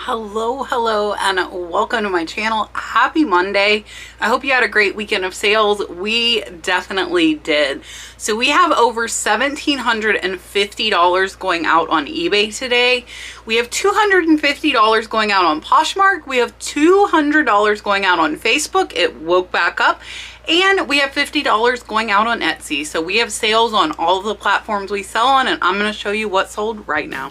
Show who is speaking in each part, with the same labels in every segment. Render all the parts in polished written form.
Speaker 1: Hello, and welcome to my channel. Happy Monday. I hope you had a great weekend of sales. We definitely did. So we have over $1,750 going out on eBay today. We have $250 going out on Poshmark. We have $200 going out on Facebook. It woke back up. And we have $50 going out on Etsy. So we have sales on all of the platforms we sell on, and I'm going to show you what sold right now.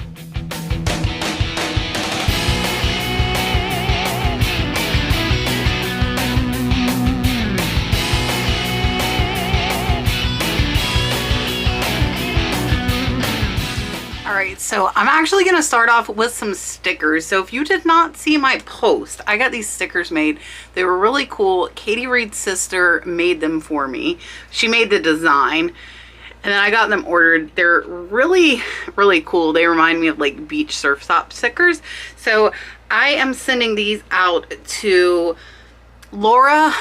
Speaker 1: Alright, so I'm actually going to start off with some stickers. So if you did not see my post, I got these stickers made. They were really cool. Katie Reed's sister made them for me. She made the design and then I got them ordered. They're really cool. They remind me of like beach surf stop stickers. So I am sending these out to Laura,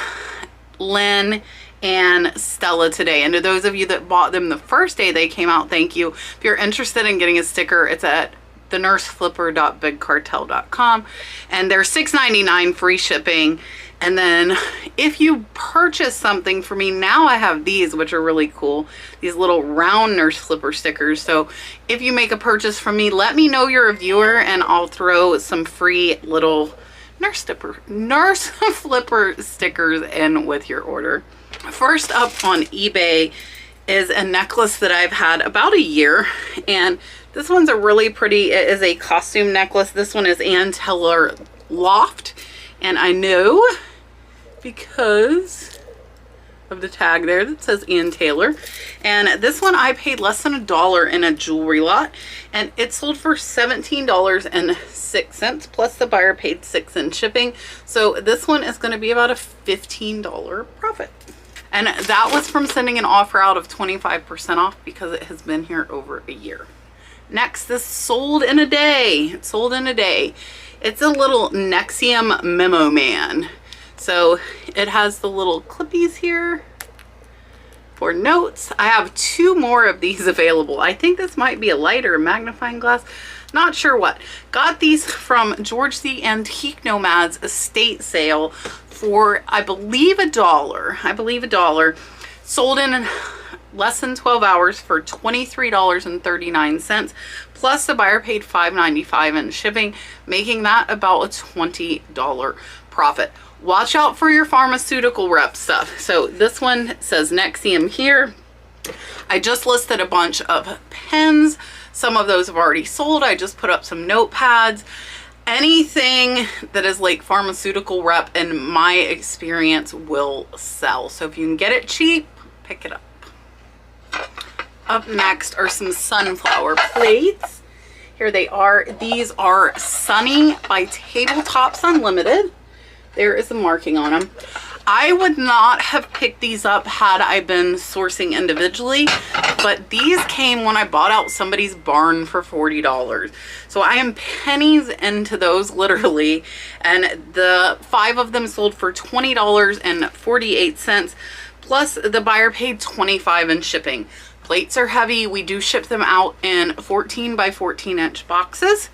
Speaker 1: Lynn, and Stella today. And to those of you that bought them the first day they came out, thank you. If you're interested in getting a sticker, it's at thenurseflipper.bigcartel.com, and they're $6.99 free shipping. And then if you purchase something for me, now I have these, which are really cool, these little round nurse flipper stickers. So if you make a purchase from me, let me know you're a viewer and I'll throw some free little nurse flipper stickers in with your order. First up on eBay is a necklace that I've had about a year, and this one's a really pretty, it is a costume necklace. This one is Ann Taylor Loft, and I know because of the tag there that says Ann Taylor. And this one I paid less than $1 in a jewelry lot, and it sold for $17.06 plus the buyer paid $6 in shipping. So this one is going to be about a $15 profit. And that was from sending an offer out of 25% off because it has been here over a year. Next, this sold in a day. It sold in a day. It's a little Nexium Memo Man. So it has the little clippies here for notes. I have two more of these available. I think this might be a lighter magnifying glass. Not sure what. Got these from George the Antique Nomad's estate sale for, I believe, $1. Sold in less than 12 hours for $23.39, plus the buyer paid $5.95 in shipping, making that about a $20 profit. Watch out for your pharmaceutical rep stuff. So this one says Nexium here. I just listed a bunch of pens. Some of those have already sold. I just put up some notepads. Anything that is like pharmaceutical rep, in my experience, will sell. So if you can get it cheap, pick it up. Up next are some sunflower plates. Here they are. These are Sunny by Tabletops Unlimited. There is a marking on them. I would not have picked these up had I been sourcing individually, but these came when I bought out somebody's barn for $40. So I am pennies into those, literally, and the 5 of them sold for $20.48, plus the buyer paid $25 in shipping. Plates are heavy. We do ship them out in 14 by 14 inch boxes,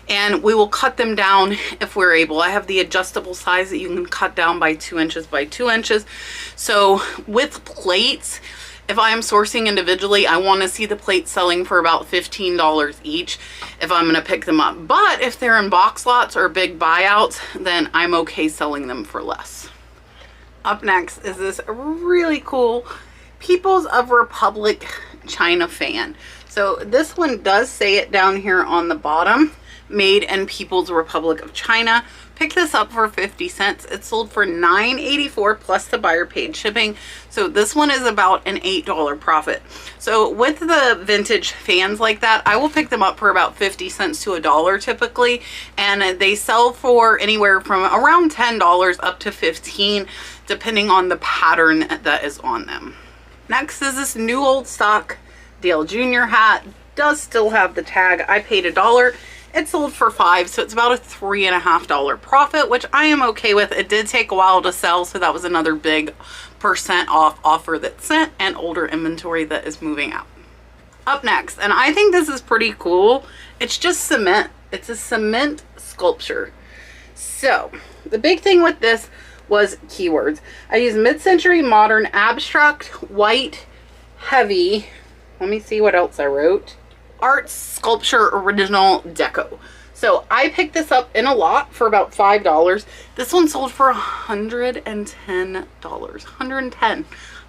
Speaker 1: and we will cut them down if we're able. I have the adjustable size that you can cut down by 2 inches by 2 inches. So with plates, if I am sourcing individually, I want to see the plates selling for about $15 each if I'm going to pick them up. But if they're in box lots or big buyouts, then I'm okay selling them for less. Up next is this really cool Peoples of Republic China fan. So this one does say it down here on the bottom, made in People's Republic of China. Picked this up for 50 cents. It sold for $9.84 plus the buyer paid shipping. So this one is about an $8 profit. So with the vintage fans like that, I will pick them up for about 50 cents to $1 typically. And they sell for anywhere from around $10 up to $15, depending on the pattern that is on them. Next is this new old stock Dale Jr. hat. Does still have the tag. I paid $1. It sold for $5, so it's about a $3.50 profit, which I am okay with. It did take a while to sell, so that was another big % off offer that sent, and older inventory that is moving out. Up next, and I think this is pretty cool, it's just cement. It's a cement sculpture. So the big thing with this was keywords. I used mid-century, modern, abstract, white, heavy. Let me see what else I wrote. Art, sculpture, original, deco. So I picked this up in a lot for about $5. This one sold for $110. $110.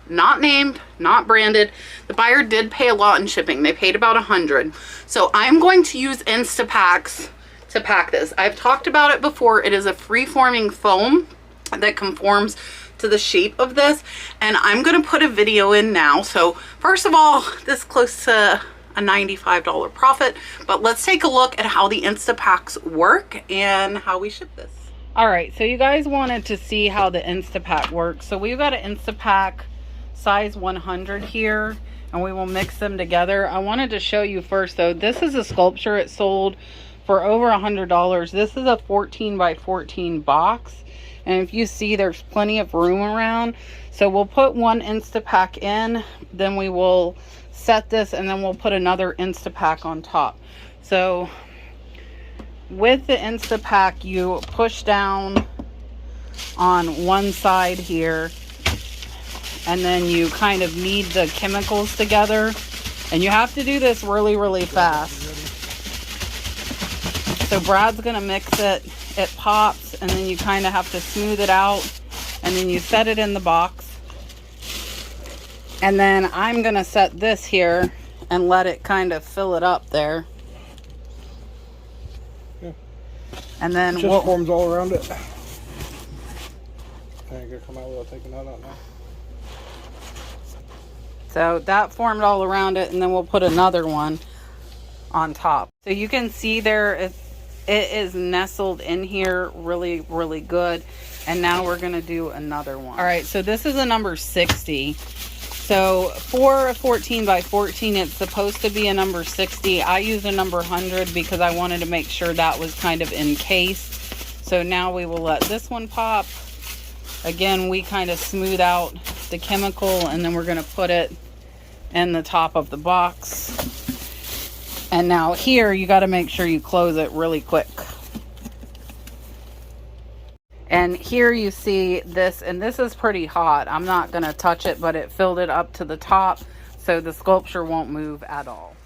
Speaker 1: Not named, not branded. The buyer did pay a lot in shipping. They paid about $100. So I'm going to use Instapacks to pack this. I've talked about it before. It is a free-forming foam that conforms to the shape of this, and I'm going to put a video in now. So first of all, this is close to a $95 profit, but let's take a look at how the Instapacks work and how we ship this. All right, so you guys wanted to see how the Instapack works. So we've got an Instapack size 100 here, and we will mix them together. I wanted to show you first though, this is a sculpture. It sold for over $100. This is a 14 by 14 box, and if you see, there's plenty of room around. So we'll put one Instapack in, then we will set this, and then we'll put another Instapack on top. So with the Instapack, you push down on one side here, and then you kind of knead the chemicals together, and you have to do this really fast. So Brad's gonna mix it. It pops, and then you kind of have to smooth it out, and then you set it in the box. And then I'm gonna set this here and let it kind of fill it up there.
Speaker 2: Yeah.
Speaker 1: And then
Speaker 2: it just forms all around it. I ain't gonna come out without taking that out now.
Speaker 1: So that formed all around it, and then we'll put another one on top. So you can see there it is nestled in here really good. And now we're gonna do another one. All right, so this is a number 60. So for a 14 by 14, it's supposed to be a number 60. I used a number 100 because I wanted to make sure that was kind of encased. So now we will let this one pop. Again, we kind of smooth out the chemical, and then we're gonna put it in the top of the box. And now here, you gotta make sure you close it really quick. And here you see this, and this is pretty hot. I'm not gonna touch it, but it filled it up to the top, so the sculpture won't move at all.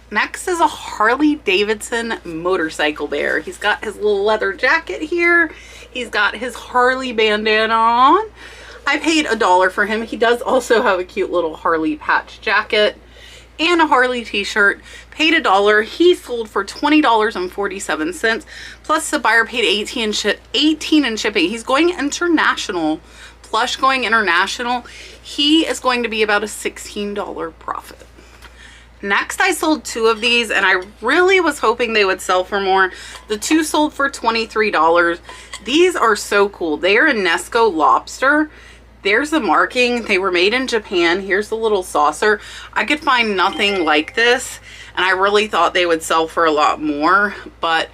Speaker 1: Next is a Harley Davidson motorcycle bear. He's got his little leather jacket here. He's got his Harley bandana on. I paid $1 for him. He does also have a cute little Harley patch jacket and a Harley t-shirt. Paid $1. He sold for $20.47. Plus the buyer paid $18 in shipping. He's going international. Plush going international. He is going to be about a $16 profit. Next, I sold 2 of these, and I really was hoping they would sell for more. The 2 sold for $23. These are so cool. They are a Nesco Lobster. There's the marking. They were made in Japan. Here's the little saucer. I could find nothing like this, and I really thought they would sell for a lot more, but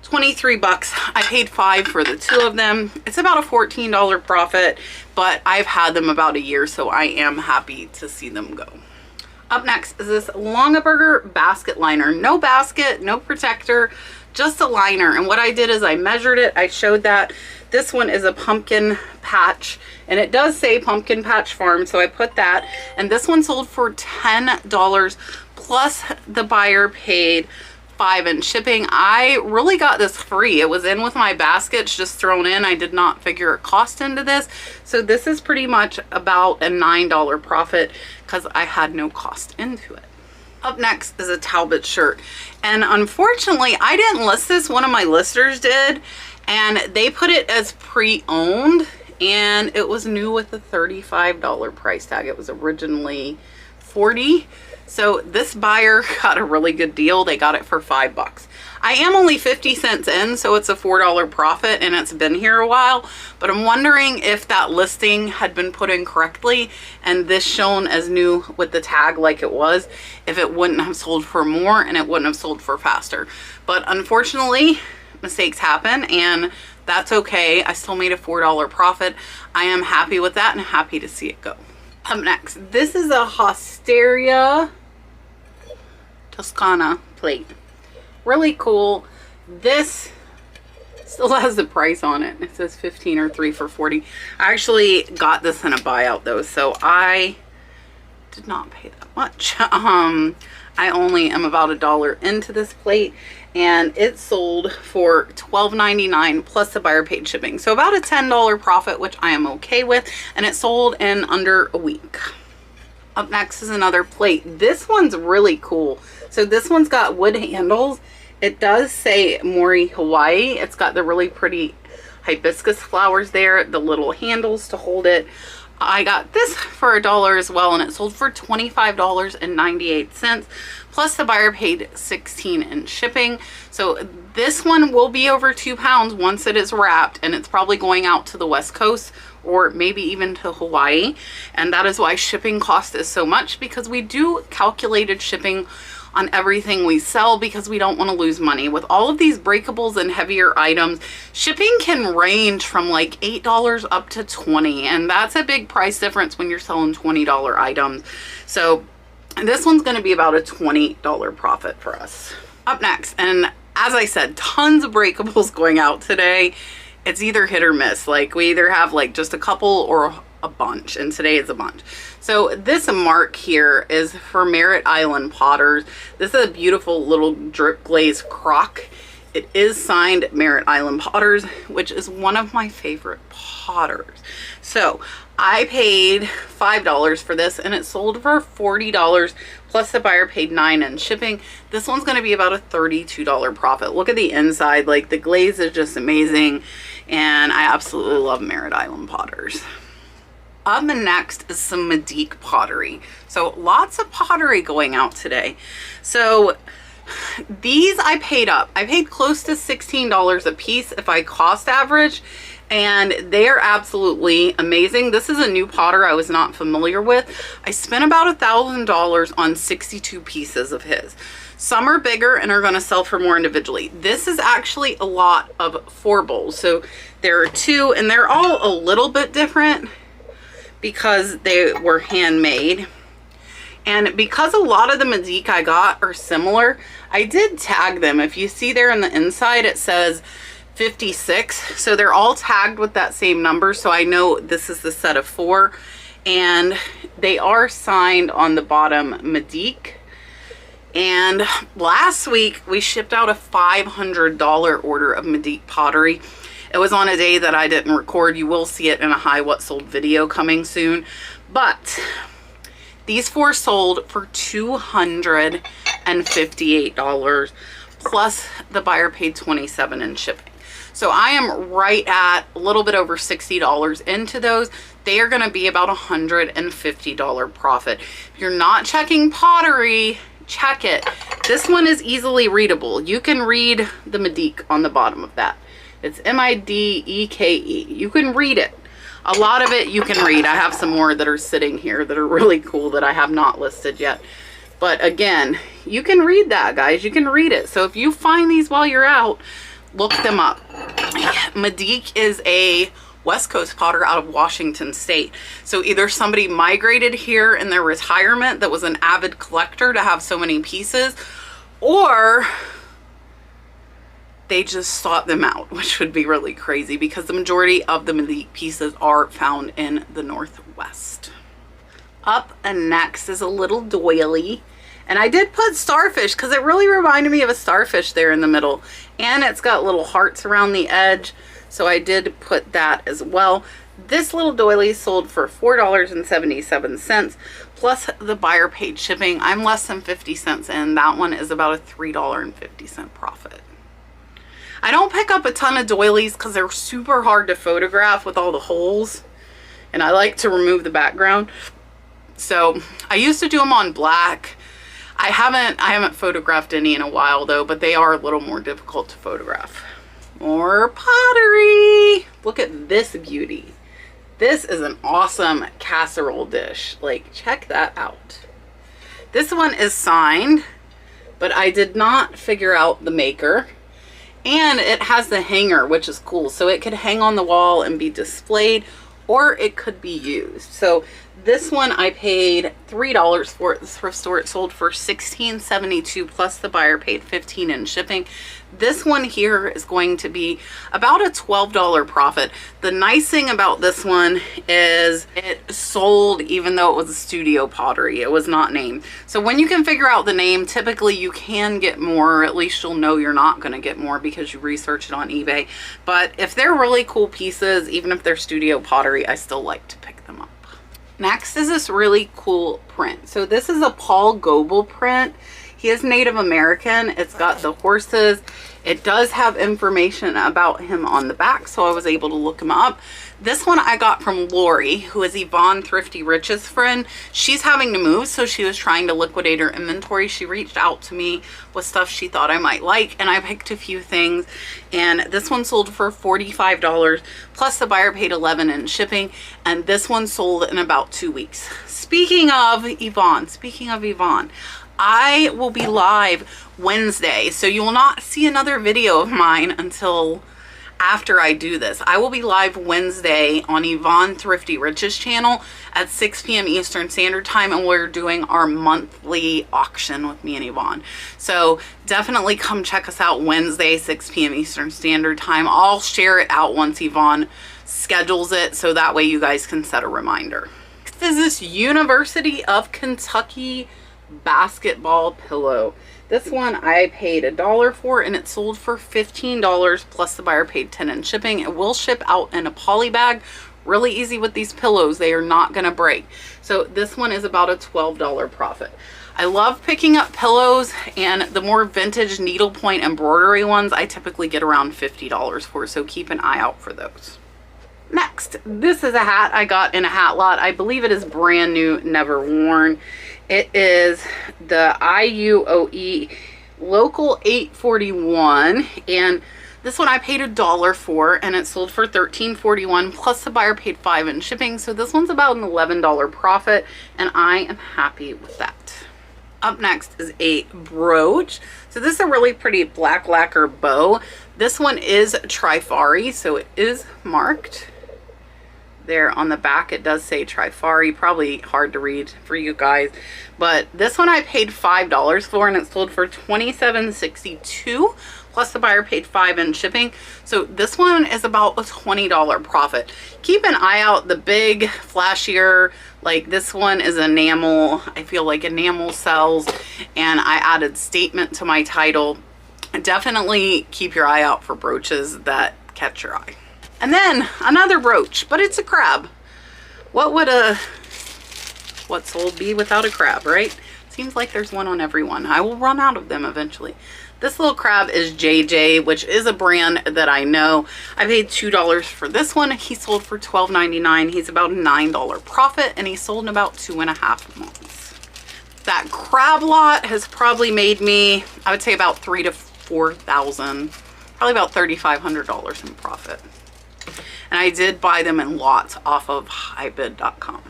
Speaker 1: 23 bucks. I paid $5 for the 2 of them. It's about a $14 profit, but I've had them about a year, so I am happy to see them go. Up next is this Longaberger basket liner. No basket, no protector, just a liner. And what I did is I measured it. I showed that this one is a pumpkin patch, and it does say Pumpkin Patch Farm, so I put that. And this one sold for $10, plus the buyer paid $5 in shipping. I really got this free. It was in with my baskets, just thrown in. I did not figure a cost into this, so this is pretty much about a $9 profit because I had no cost into it. Up next is a Talbot shirt, and unfortunately I didn't list this. One of my listers did, and they put it as pre-owned, and it was new with a $35 price tag. It was originally $40. So this buyer got a really good deal. They got it for $5. I am only 50 cents in, so it's a $4 profit, and it's been here a while, but I'm wondering if that listing had been put in correctly and this shown as new with the tag like it was, if it wouldn't have sold for more and it wouldn't have sold for faster. But unfortunately, mistakes happen, and that's okay. I still made a $4 profit. I am happy with that and happy to see it go. Up next, this is a Hosteria Tuskana plate. really cool. This still has the price on it. It says 15 or 3 for 40. I actually got this in a buyout though, so I did not pay that much. I only am about $1 into this plate, and it sold for $12.99 plus the buyer paid shipping. So about a $10 profit, which I am okay with, and it sold in under a week. Up next is another plate. This one's really cool. So this one's got wood handles. It does say Mori, Hawaii. It's got the really pretty hibiscus flowers there, the little handles to hold it. I got this for $1 as well, and it sold for $25.98 plus the buyer paid $16 in shipping. So this one will be over 2 pounds once it is wrapped, and it's probably going out to the West Coast or maybe even to Hawaii, and that is why shipping cost is so much, because we do calculated shipping on everything we sell because we don't want to lose money. With all of these breakables and heavier items, shipping can range from like $8 up to $20, and that's a big price difference when you're selling $20 items. So this one's going to be about a $20 profit for us. Up next, and as I said, tons of breakables going out today. It's either hit or miss. Like, we either have like just a couple or a bunch, and today is a bunch. So this mark here is for Merritt Island Potters. This is a beautiful little drip glaze crock. It is signed Merritt Island Potters, which is one of my favorite potters. So I paid $5 for this, and it sold for $40 plus the buyer paid $9 in shipping. This one's going to be about a $32 profit. Look at the inside. Like, the glaze is just amazing, and I absolutely love Merritt Island Potters. Up next is some Medique pottery. So lots of pottery going out today. So these I paid up. I paid close to $16 a piece if I cost average, and they are absolutely amazing. This is a new potter I was not familiar with. I spent about $1,000 on 62 pieces of his. Some are bigger and are going to sell for more individually. This is actually a lot of 4 bowls. So there are 2, and they're all a little bit different because they were handmade. And because a lot of the Medique I got are similar, I did tag them. If you see there on the inside, it says 56. So they're all tagged with that same number. So I know this is the set of 4. And they are signed on the bottom Medique. And last week we shipped out a $500 order of Medique pottery. It was on a day that I didn't record. You will see it in a High What Sold video coming soon. But these 4 sold for $258 plus the buyer paid $27 in shipping. So I am right at a little bit over $60 into those. They are going to be about $150 profit. If you're not checking pottery, check it. This one is easily readable. You can read the Medique on the bottom of that. It's M-I-D-E-K-E. You can read it. A lot of it you can read. I have some more that are sitting here that are really cool that I have not listed yet. But again, you can read that, guys. You can read it. So if you find these while you're out, look them up. Medique is a West Coast potter out of Washington State. So either somebody migrated here in their retirement that was an avid collector to have so many pieces, or they just sought them out, which would be really crazy because the majority of the Medique pieces are found in the Northwest. Up and next is a little doily. And I did put starfish because it really reminded me of a starfish there in the middle. And it's got little hearts around the edge. So I did put that as well. This little doily sold for $4.77 plus the buyer paid shipping. I'm less than 50 cents in. That one is about a $3.50 profit. I don't pick up a ton of doilies because they're super hard to photograph with all the holes, and I like to remove the background. So I used to do them on black. I haven't photographed any in a while though, but they are a little more difficult to photograph. More pottery. Look at this beauty. This is an awesome casserole dish. Like, check that out. This one is signed, but I did not figure out the maker. And it has the hanger, which is cool. So it could hang on the wall and be displayed, or it could be used. So This one I paid $3 for at the thrift store. It sold for $16.72 plus the buyer paid $15 in shipping. This one here is going to be about a $12 profit. The nice thing about this one is it sold even though it was a studio pottery. It was not named. So when you can figure out the name, typically you can get more, or at least you'll know you're not going to get more because you research it on eBay. But if they're really cool pieces, even if they're studio pottery, I still like to pick them up. Next is this really cool print. So this is a Paul Goble print. He is Native American. It's got the horses. It does have information about him on the back, so I was able to look him up. This one I got from Lori, who is Yvonne Thrifty Rich's friend. She's having to move, so she was trying to liquidate her inventory. She reached out to me with stuff she thought I might like, and I picked a few things. And this one sold for $45, plus the buyer paid $11 in shipping, and this one sold in about 2 weeks. Speaking of Yvonne, I will be live Wednesday, so you will not see another video of mine until after I do this. I will be live Wednesday on Yvonne Thrifty Rich's channel at 6 p.m. Eastern Standard Time, and we're doing our monthly auction with me and Yvonne. So definitely come check us out Wednesday, 6 p.m. Eastern Standard Time. I'll share it out once Yvonne schedules it, so that way you guys can set a reminder. Next is this University of Kentucky basketball pillow. This one I paid $1 for, and it sold for $15 plus the buyer paid $10 in shipping. It will ship out in a poly bag. Really easy with these pillows. They are not going to break. So this one is about a $12 profit. I love picking up pillows, and the more vintage needlepoint embroidery ones I typically get around $50 for, so keep an eye out for those. Next, this is a hat I got in a hat lot. I believe it is brand new, never worn. It is the IUOE Local 841, and this one I paid $1 for, and it sold for $13.41 plus the buyer paid $5 in shipping. So this one's about an $11 profit, and I am happy with that. Up next is a brooch. So this is a really pretty black lacquer bow. This one is Trifari, so it is marked. There on the back it does say Trifari, probably hard to read for you guys, but this one I paid $5 for, and it sold for $27.62 plus the buyer paid $5 in shipping. So this one is about a $20 profit. Keep an eye out, the big flashier, like this one is enamel. I feel like enamel sells, and I added statement to my title. Definitely keep your eye out for brooches that catch your eye. And then another brooch, but it's a crab. What would what soul be without a crab, right? Seems like there's one on everyone. I will run out of them eventually. This little crab is JJ, which is a brand that I know. I paid $2 for this one. He sold for $12.99. He's about a $9 profit, and he sold in about 2.5 months. That crab lot has probably made me, I would say, about $3,000 to $4,000, probably about $3,500 in profit. And I did buy them in lots off of highbid.com.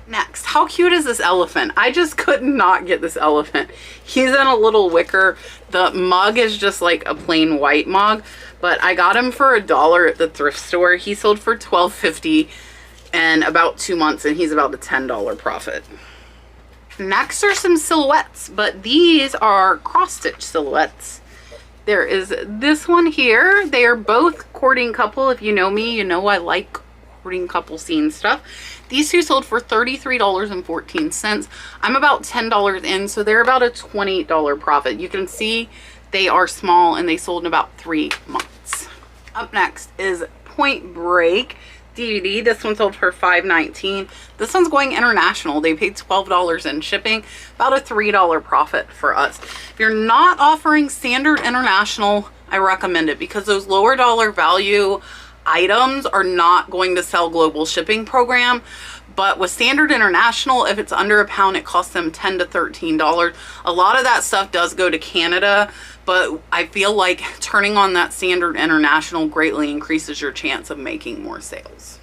Speaker 1: Next, how cute is this elephant? I just could not get this elephant. He's in a little wicker. The mug is just like a plain white mug, but I got him for $1 at the thrift store. He sold for $12.50 in about 2 months, and he's about a $10 profit. Next are some silhouettes, but these are cross-stitch silhouettes. There is this one here. They are both courting couple. If you know me, you know I like courting couple scene stuff. These two sold for $33.14. I'm about $10 in, so they're about a $20 profit. You can see they are small, and they sold in about 3 months. Up next is Point Break DVD. This one sold for $5.19. This one's going international. They paid $12 in shipping, about a $3 profit for us. If you're not offering standard international, I recommend it, because those lower dollar value items are not going to sell global shipping program. But with standard international, if it's under a pound, it costs them $10 to $13. A lot of that stuff does go to Canada, but I feel like turning on that standard international greatly increases your chance of making more sales.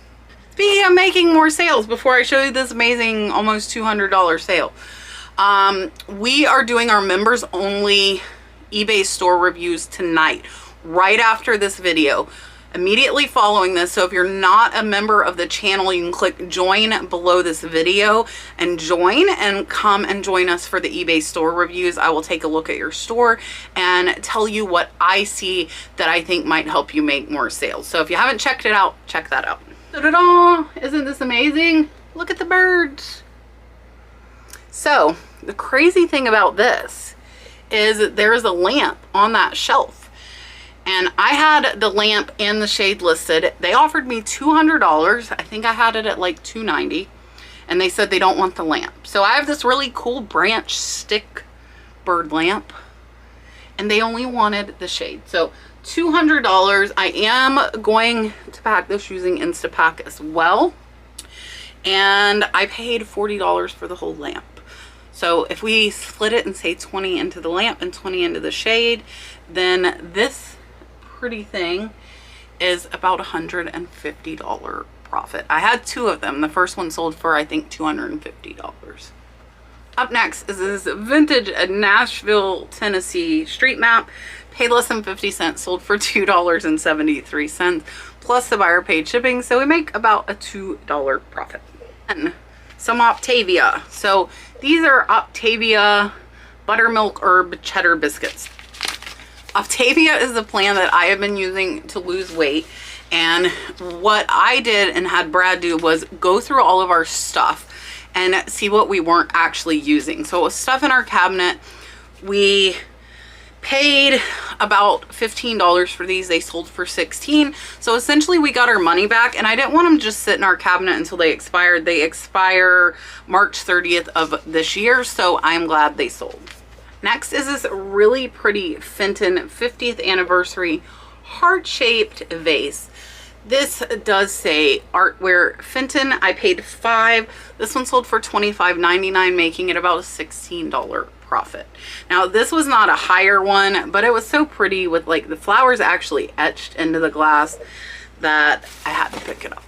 Speaker 1: Speaking of making more sales, before I show you this amazing almost $200 sale, we are doing our members only eBay store reviews tonight, right after this video. immediately following this. So if you're not a member of the channel, you can click join below this video and join, and come and join us for the eBay store reviews. I will take a look at your store and tell you what I see that I think might help you make more sales. So if you haven't checked it out, check that out. Ta-da! Isn't this amazing? Look at the birds. So the crazy thing about this is that there is a lamp on that shelf. And I had the lamp and the shade listed. They offered me $200. I think I had it at like $290. And they said they don't want the lamp. So I have this really cool branch stick bird lamp. And they only wanted the shade. So $200. I am going to pack this using Instapack as well. And I paid $40 for the whole lamp. So if we split it and say 20 into the lamp and 20 into the shade, then this pretty thing is about $150 profit. I had two of them. The first one sold for, I think, $250. Up next is this vintage Nashville, Tennessee street map. Paid less than 50 cents, sold for $2.73 plus the buyer paid shipping. So we make about a $2 profit. And some Octavia. So these are Octavia buttermilk herb cheddar biscuits. Octavia is the plan that I have been using to lose weight. And what I did and had Brad do was go through all of our stuff and see what we weren't actually using. So with stuff in our cabinet, we paid about $15 for these. They sold for $16. So essentially we got our money back, and I didn't want them to just sit in our cabinet until they expired. They expire March 30th of this year. So I'm glad they sold. Next is this really pretty Fenton 50th anniversary heart-shaped vase. This does say Artware Fenton. I paid $5. This one sold for $25.99, making it about a $16 profit. Now this was not a higher one, but it was so pretty with like the flowers actually etched into the glass that I had to pick it up.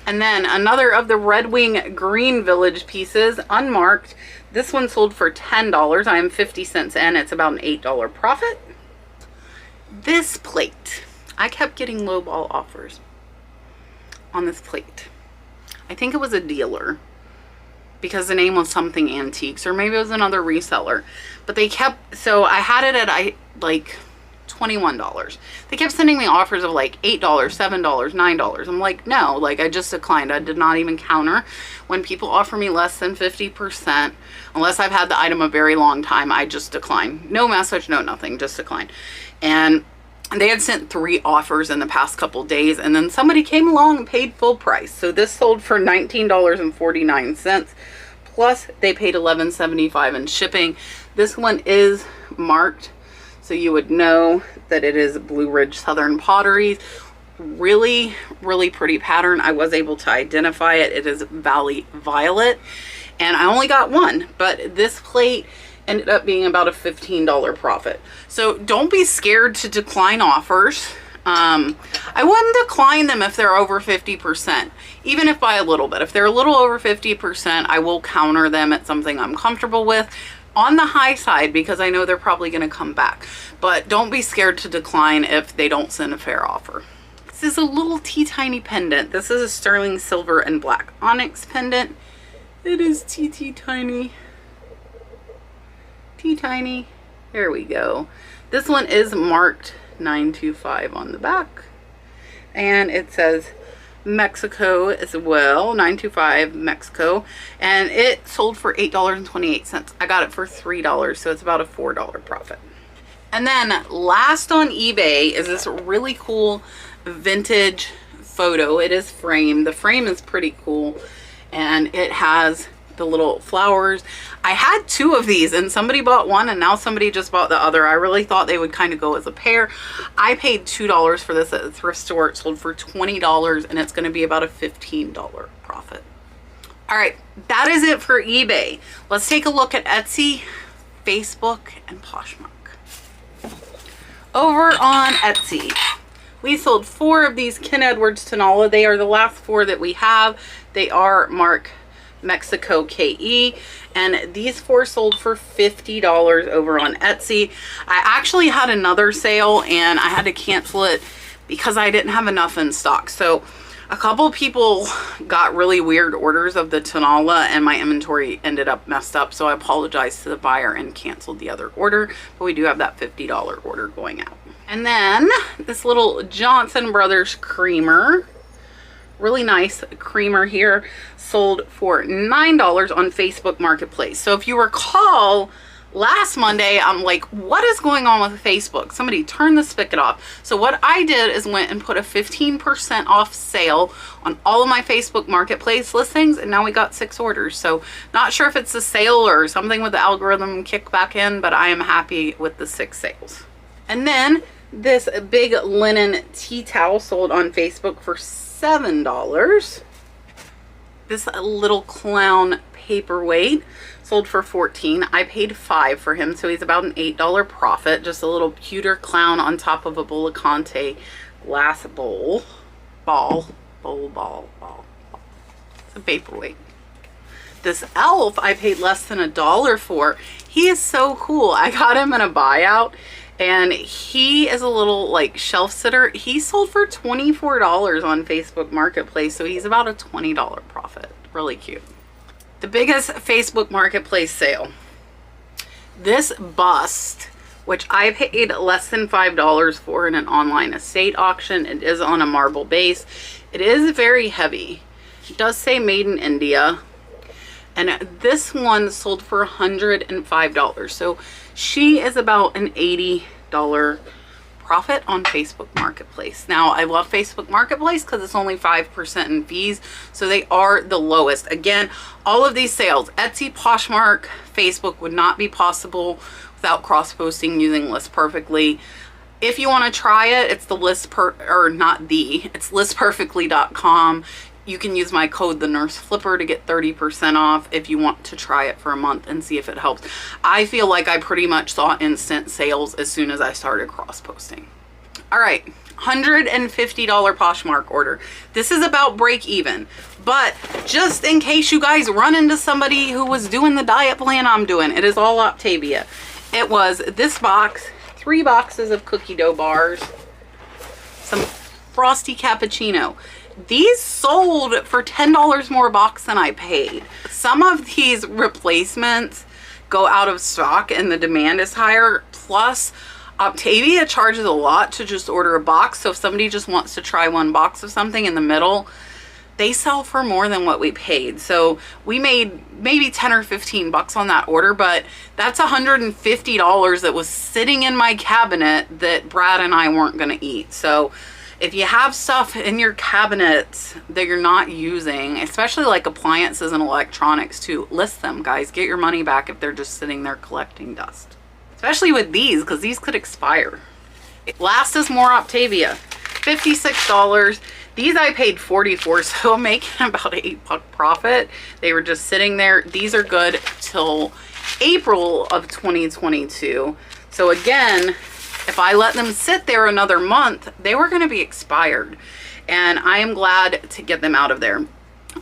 Speaker 1: And then another of the Red Wing Green Village pieces, unmarked. This one sold for $10. I am 50 cents in. It's about an $8 profit. This plate, I kept getting lowball offers on this plate. I think it was a dealer because the name was something antiques, or maybe it was another reseller. But they kept, so I had it at like $21. They kept sending me offers of like $8, $7, $9. I'm like, no, like I just declined. I did not even counter. When people offer me less than 50%, unless I've had the item a very long time, I just decline. No message, no nothing, just decline. And they had sent 3 offers in the past couple days, and then somebody came along and paid full price. So this sold for $19.49, plus they paid $11.75 in shipping. This one is marked, so you would know that it is Blue Ridge Southern Pottery. Really, really pretty pattern. I was able to identify it. It is Valley Violet. And I only got one, but this plate ended up being about a $15 profit. So don't be scared to decline offers. I wouldn't decline them if they're over 50%, even if by a little bit. If they're a little over 50%, I will counter them at something I'm comfortable with on the high side, because I know they're probably going to come back. But don't be scared to decline if they don't send a fair offer. This is a little teeny pendant. This is a sterling silver and black onyx pendant. It is tiny. Tiny. There we go. This one is marked 925 on the back, and it says Mexico as well, 925 Mexico, and it sold for $8.28. I got it for $3, so it's about a $4 profit. And then last on eBay is this really cool vintage photo. It is framed. The frame is pretty cool, and it has the little flowers. I had 2 of these, and somebody bought one, and now somebody just bought the other. I really thought they would kind of go as a pair. I paid $2 for this at the thrift store. It sold for $20, and it's going to be about a $15 profit. All right, that is it for eBay. Let's take a look at Etsy, Facebook, and Poshmark. Over on Etsy, we sold 4 of these Ken Edwards Tanola. They are the last 4 that we have. They are marked Mexico KE, and these 4 sold for $50 over on Etsy. I actually had another sale and I had to cancel it because I didn't have enough in stock. So a couple people got really weird orders of the Tonala and my inventory ended up messed up. So I apologized to the buyer and canceled the other order, but we do have that $50 order going out. And then this little Johnson Brothers creamer, really nice creamer here, sold for $9 on Facebook Marketplace. So if you recall, last Monday, I'm like, what is going on with Facebook? Somebody turn the spigot off. So what I did is went and put a 15% off sale on all of my Facebook Marketplace listings, and now we got 6 orders. So not sure if it's a sale or something with the algorithm kick back in, but I am happy with the 6 sales. And then this big linen tea towel sold on Facebook for $7. This little clown paperweight sold for $14. I paid $5 for him, so he's about an $8 profit. Just a little pewter clown on top of a Bullacante glass bowl. Ball. It's a paperweight. This elf I paid less than $1 for. He is so cool. I got him in a buyout, and he is a little like shelf sitter. He sold for $24 on Facebook Marketplace, so he's about a $20 profit. Really cute. The biggest Facebook Marketplace sale. This bust, which I paid less than $5 for in an online estate auction. It is on a marble base. It is very heavy. It does say made in India. And this one sold for $105. So she is about an $80 profit on Facebook Marketplace. Now, I love Facebook Marketplace because it's only 5% in fees, so they are the lowest. Again, all of these sales, Etsy, Poshmark, Facebook, would not be possible without cross-posting using List Perfectly. If you want to try it, it's the it's listperfectly.com. You can use my code The Nurse Flipper to get 30% off if you want to try it for a month and see if it helps. I feel like I pretty much saw instant sales as soon as I started cross-posting. All right, $150 Poshmark order. This is about break even, but just in case you guys run into somebody who was doing the diet plan I'm doing, it is all Octavia. It was this box, 3 boxes of cookie dough bars, some frosty cappuccino. These sold for $10 more a box than I paid. Some of these replacements go out of stock and the demand is higher. Plus, Octavia charges a lot to just order a box. So if somebody just wants to try 1 box of something in the middle, they sell for more than what we paid. So we made maybe 10 or 15 bucks on that order, but that's $150 that was sitting in my cabinet that Brad and I weren't gonna eat. So if you have stuff in your cabinets that you're not using, especially like appliances and electronics too, list them, guys. Get your money back if they're just sitting there collecting dust. Especially with these, because these could expire. Last is more Octavia. $56. These I paid $40 for, so I'm making about an $8 profit. They were just sitting there. These are good till April of 2022. So again, if I let them sit there another month, they were going to be expired. And I am glad to get them out of there.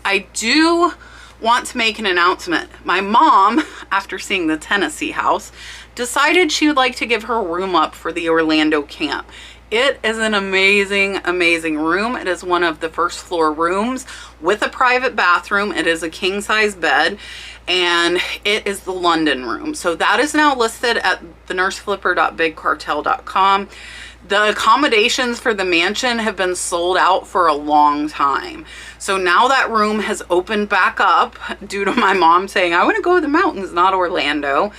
Speaker 1: I do want to make an announcement. My mom, after seeing the Tennessee house, decided she would like to give her room up for the Orlando camp. It is an amazing, amazing room. It is one of the first floor rooms with a private bathroom. It is a king size bed, and it is the London room. So that is now listed at thenurseflipper.bigcartel.com. The accommodations for the mansion have been sold out for a long time. So now that room has opened back up due to my mom saying, I want to go to the mountains, not Orlando.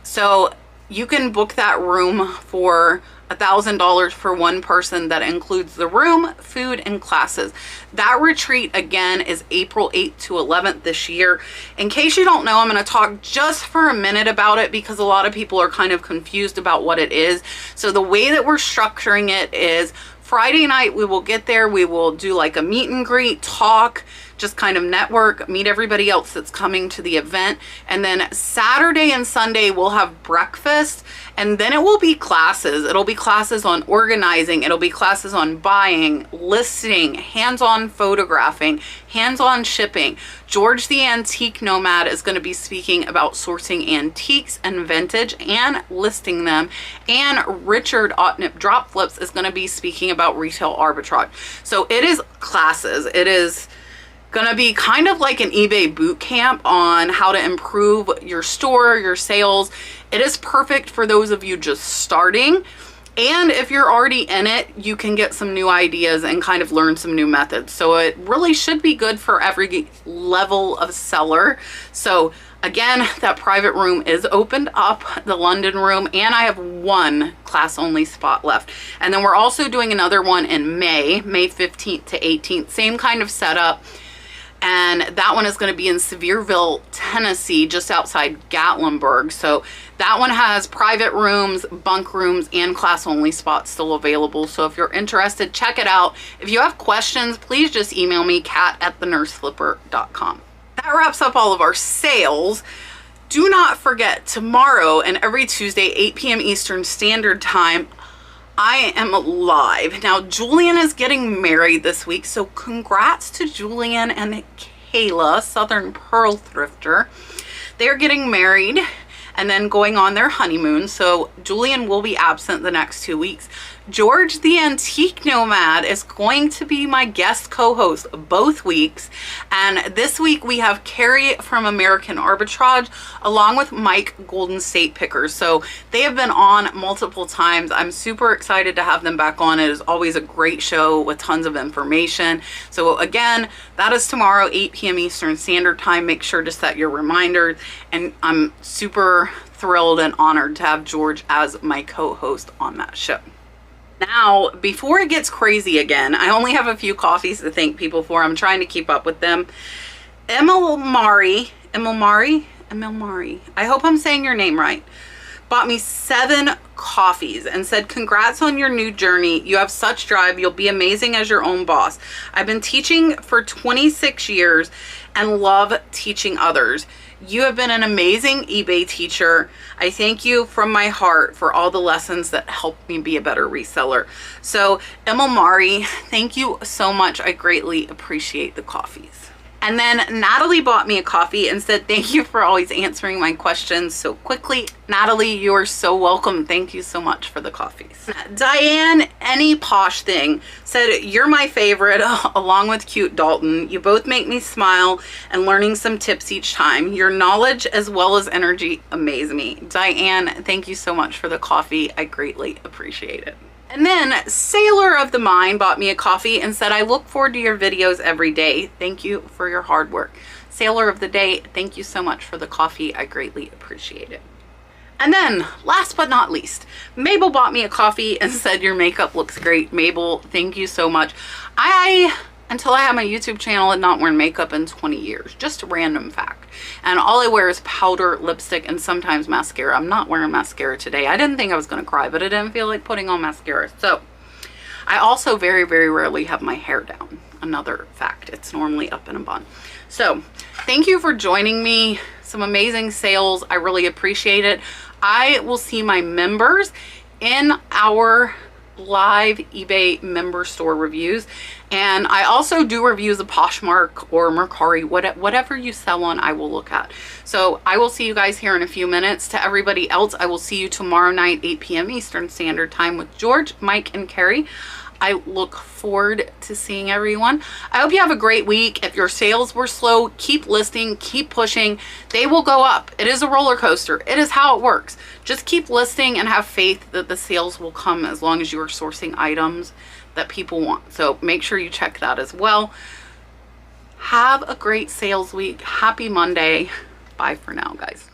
Speaker 1: So you can book that room for $1,000 for 1 person. That includes the room, food, and classes. That retreat again is April 8th to 11th this year. In case you don't know, I'm going to talk just for a minute about it because a lot of people are kind of confused about what it is. So the way that we're structuring it is Friday night we will get there, we will do like a meet and greet, talk, just kind of network, meet everybody else that's coming to the event. And then Saturday and Sunday we'll have breakfast, and then it will be classes. It'll be classes on organizing, it'll be classes on buying, listing, hands-on photographing, hands-on shipping. George the Antique Nomad is going to be speaking about sourcing antiques and vintage and listing them. And Richard Otnip Drop Flips is going to be speaking about retail arbitrage. So it is classes. It is going to be kind of like an eBay boot camp on how to improve your store, your sales. It is perfect for those of you just starting. And if you're already in it, you can get some new ideas and kind of learn some new methods. So it really should be good for every level of seller. So again, that private room is opened up, the London room, and I have one class only spot left. And then we're also doing another one in May 15th to 18th, same kind of setup. And that one is going to be in Sevierville, Tennessee, just outside Gatlinburg. So that one has private rooms, bunk rooms, and class only spots still available. So if you're interested, check it out. If you have questions, please just email me, kat@thenurseflipper.com. That wraps up all of our sales. Do not forget, tomorrow and every Tuesday, 8 p.m. Eastern Standard Time, I am live. Now, Julian is getting married this week, so congrats to Julian and Kayla, Southern Pearl Thrifter. They're getting married and then going on their honeymoon, so Julian will be absent the next 2 weeks. George the Antique Nomad is going to be my guest co-host both weeks. And this week we have Carrie from American Arbitrage along with Mike Golden State Pickers. So they have been on multiple times. I'm super excited to have them back on. It is always a great show with tons of information. So again, that is tomorrow, 8 p.m. Eastern Standard Time. Make sure to set your reminders. And I'm super thrilled and honored to have George as my co-host on that show. Now, before it gets crazy again, I only have a few coffees to thank people for. I'm trying to keep up with them. Emil Mari, I hope I'm saying your name right, bought me 7 coffees and said, congrats on your new journey. You have such drive. You'll be amazing as your own boss. I've been teaching for 26 years and love teaching others. You have been an amazing eBay teacher. I thank you from my heart for all the lessons that helped me be a better reseller. So, Emil Mari, thank you so much. I greatly appreciate the coffees. And then Natalie bought me a coffee and said, thank you for always answering my questions so quickly. Natalie, you're so welcome. Thank you so much for the coffees. Diane, Any Posh Thing, said, you're my favorite, along with Cute Dalton. You both make me smile and learning some tips each time. Your knowledge as well as energy amaze me. Diane, thank you so much for the coffee. I greatly appreciate it. And then Sailor of the Mind bought me a coffee and said, I look forward to your videos every day. Thank you for your hard work. Sailor of the Day, thank you so much for the coffee. I greatly appreciate it. And then last but not least, Mabel bought me a coffee and said, your makeup looks great. Mabel, thank you so much. Until I have my YouTube channel, had not worn makeup in 20 years. Just a random fact. And all I wear is powder, lipstick, and sometimes mascara. I'm not wearing mascara today. I didn't think I was going to cry, but I didn't feel like putting on mascara. So I also very, very rarely have my hair down. Another fact. It's normally up in a bun. So thank you for joining me. Some amazing sales. I really appreciate it. I will see my members in our live eBay member store reviews, and I also do reviews of Poshmark or Mercari, whatever you sell on, I will look at. So I will see you guys here in a few minutes. To everybody else, I will see you tomorrow night, 8 p.m. Eastern Standard Time with George, Mike, and Carrie. I look forward to seeing everyone. I hope you have a great week. If your sales were slow, keep listing, keep pushing. They will go up. It is a roller coaster. It is how it works. Just keep listing and have faith that the sales will come as long as you are sourcing items that people want. So make sure you check that as well. Have a great sales week. Happy Monday. Bye for now, guys.